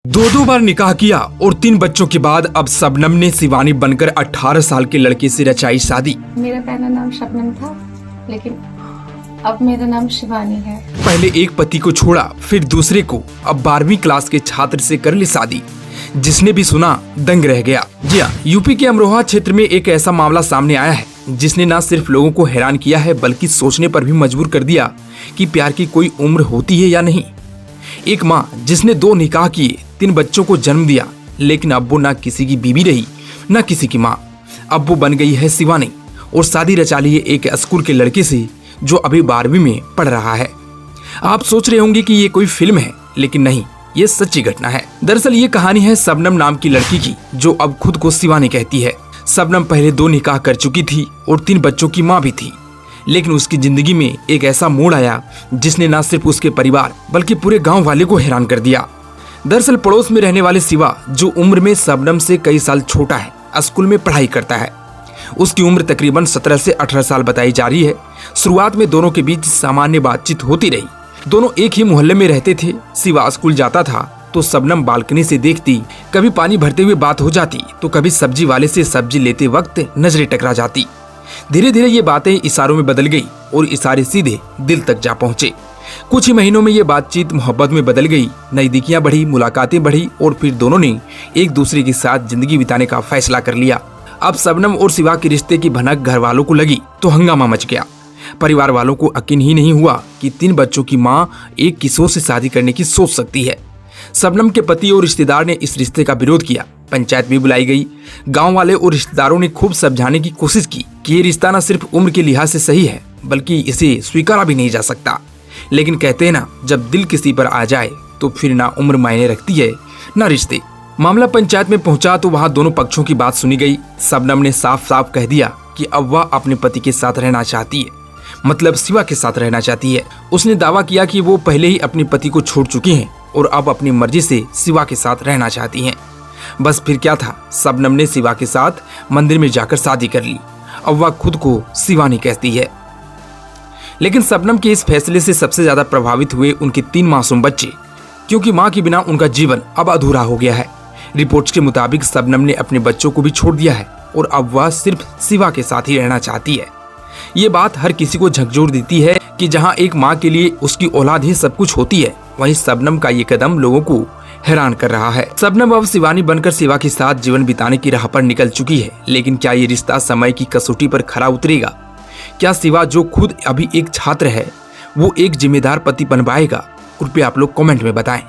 दो बार निकाह किया और 3 बच्चों के बाद अब शबनम ने शिवानी बनकर 18 साल के लड़के से रचाई शादी। मेरा पहला नाम शबनम था, लेकिन अब मेरा नाम शिवानी है। पहले एक पति को छोड़ा, फिर दूसरे को, अब 12वीं क्लास के छात्र से कर ली शादी। जिसने भी सुना दंग रह गया। जी हाँ, यूपी के अमरोहा क्षेत्र में एक ऐसा मामला सामने आया है जिसने न सिर्फ लोगों को हैरान किया है बल्कि सोचने पर भी मजबूर कर दिया कि प्यार की कोई उम्र होती है या नहीं। एक माँ जिसने 2 निकाह किए, 3 बच्चों को जन्म दिया, लेकिन अब वो ना किसी की बीवी रही ना किसी की माँ। अब वो बन गई है शिवानी और शादी रचा ली है एक स्कूल के लड़के से जो अभी 12वीं में पढ़ रहा है। आप सोच रहे होंगे कि ये कोई फिल्म है, लेकिन नहीं, ये सच्ची घटना है। दरअसल ये कहानी है शबनम नाम की लड़की की जो अब खुद को शिवानी कहती है। शबनम पहले 2 निकाह कर चुकी थी और 3 बच्चों की माँ भी थी, लेकिन उसकी जिंदगी में एक ऐसा मोड़ आया जिसने न सिर्फ उसके परिवार बल्कि पूरे गांव वाले को हैरान कर दिया। दरअसल पड़ोस में रहने वाले शिवा, जो उम्र में शबनम से कई साल छोटा है, स्कूल में पढ़ाई करता है। उसकी उम्र तकरीबन 17 से 18 साल बताई जा रही है। शुरुआत में दोनों के बीच सामान्य बातचीत होती रही। दोनों एक ही मोहल्ले में रहते थे। शिवा स्कूल जाता था तो शबनम बालकनी से देखती, कभी पानी भरते हुए बात हो जाती तो कभी सब्जी वाले से सब्जी लेते वक्त नजरें टकरा जाती। धीरे धीरे ये बातें इशारों में बदल गई और इशारे सीधे दिल तक जा पहुंचे। कुछ ही महीनों में ये बातचीत मोहब्बत में बदल गई। नजदीकियां बढ़ी, मुलाकातें बढ़ी और फिर दोनों ने एक दूसरे के साथ जिंदगी बिताने का फैसला कर लिया। अब शबनम और शिवा के रिश्ते की भनक घर वालों को लगी तो हंगामा मच गया। परिवार वालों को यकीन ही नहीं हुआ कि 3 बच्चों की मां एक किशोर से शादी करने की सोच सकती है। शबनम के पति और रिश्तेदार ने इस रिश्ते का विरोध किया। पंचायत भी बुलाई गई। गांव वाले और रिश्तेदारों ने खूब समझाने की कोशिश की कि ये रिश्ता न सिर्फ उम्र के लिहाज से सही है बल्कि इसे स्वीकारा भी नहीं जा सकता। लेकिन कहते हैं ना, जब दिल किसी पर आ जाए तो फिर ना उम्र मायने रखती है ना रिश्ते। मामला पंचायत में पहुंचा तो वहां दोनों पक्षों की बात सुनी गई। शबनम ने साफ साफ कह दिया कि अब वह अपने पति के साथ रहना चाहती है, मतलब शिवा के साथ रहना चाहती है। उसने दावा किया कि वो पहले ही अपने पति को छोड़ चुकी हैं और अब अपनी मर्जी से शिवा के साथ रहना चाहती हैं। बस फिर क्या था, शबनम ने शिवा के साथ मंदिर में जाकर शादी कर ली। अब वह खुद को शिवानी कहती है। लेकिन शबनम के इस फैसले से सबसे ज्यादा प्रभावित हुए उनके 3 मासूम बच्चे, क्योंकि मां के बिना उनका जीवन अब अधूरा हो गया है। रिपोर्ट्स के मुताबिक शबनम ने अपने बच्चों को भी छोड़ दिया है और अब वह सिर्फ शिवा के साथ ही रहना चाहती है। ये बात हर किसी को झकझोर देती है कि जहां एक माँ के लिए उसकी औलाद ही सब कुछ होती है, वहीं शबनम का ये कदम लोगों को हैरान कर रहा है। शबनम अब शिवानी बनकर शिवा के साथ जीवन बिताने की राह पर निकल चुकी है, लेकिन क्या ये रिश्ता समय की कसौटी पर खरा उतरेगा? क्या शिवा, जो खुद अभी एक छात्र है, वो एक जिम्मेदार पति बन पाएगा? कृपया आप लोग कमेंट में बताएं।